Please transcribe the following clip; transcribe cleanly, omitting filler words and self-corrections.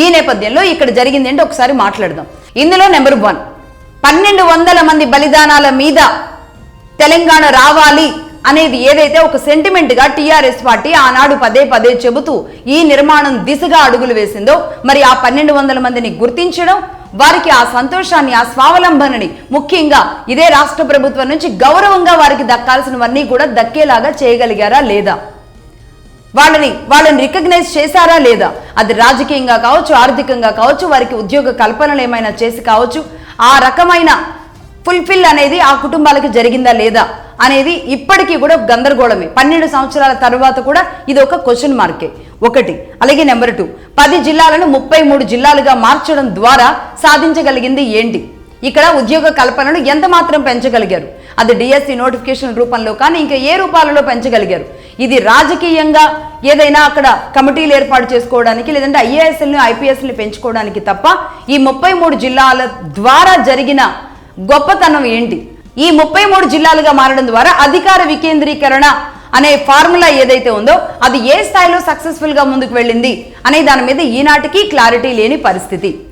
ఈ నేపథ్యంలో ఇక్కడ జరిగింది ఏంటో ఒకసారి మాట్లాడదాం. ఇందులో నెంబర్ 1, 1200 మంది బలిదానాల మీద తెలంగాణ రావాలి అనేది ఏదైతే ఒక సెంటిమెంట్ గా టీఆర్ఎస్ పార్టీ ఆనాడు పదే పదే చెబుతూ ఈ నిర్మాణం దిశగా అడుగులు వేసిందో, మరి ఆ 1200 మందిని గుర్తించడం, వారికి ఆ సంతోషాన్ని, ఆ స్వావలంబనని ముఖ్యంగా ఇదే రాష్ట్ర ప్రభుత్వం నుంచి గౌరవంగా వారికి దక్కాల్సినవన్నీ కూడా దక్కేలాగా చేయగలిగారా లేదా, వాళ్ళని రికగ్నైజ్ చేశారా లేదా, అది రాజకీయంగా కావచ్చు, ఆర్థికంగా కావచ్చు, వారికి ఉద్యోగ కల్పనలు ఏమైనా చేసి కావచ్చు, ఆ రకమైన ఫుల్ఫిల్ అనేది ఆ కుటుంబాలకు జరిగిందా లేదా అనేది ఇప్పటికీ కూడా గందరగోళమే. 12 సంవత్సరాల తర్వాత కూడా ఇది ఒక క్వశ్చన్ మార్కే ఒకటి. అలాగే నెంబర్ 2, 10 జిల్లాలను 33 జిల్లాలుగా మార్చడం ద్వారా సాధించగలిగింది ఏంటి? ఇక్కడ ఉద్యోగ కల్పనను ఎంత మాత్రం పెంచగలిగారు? అది డిఎస్సి నోటిఫికేషన్ రూపంలో కానీ ఇంకా ఏ రూపాలలో పెంచగలిగారు? ఇది రాజకీయంగా ఏదైనా అక్కడ కమిటీలు ఏర్పాటు చేసుకోవడానికి, లేదంటే ఐఏఎస్ఎల్ని ఐపీఎస్ని పెంచుకోవడానికి తప్ప ఈ 33 జిల్లాల ద్వారా జరిగిన గొప్పతనం ఏంటి? ఈ 33 జిల్లాలుగా మారడం ద్వారా అధికార వికేంద్రీకరణ అనే ఫార్ములా ఏదైతే ఉందో అది ఏ స్థాయిలో సక్సెస్ఫుల్ గా ముందుకు వెళ్ళింది అనే దాని మీద ఈనాటికి క్లారిటీ లేని పరిస్థితి.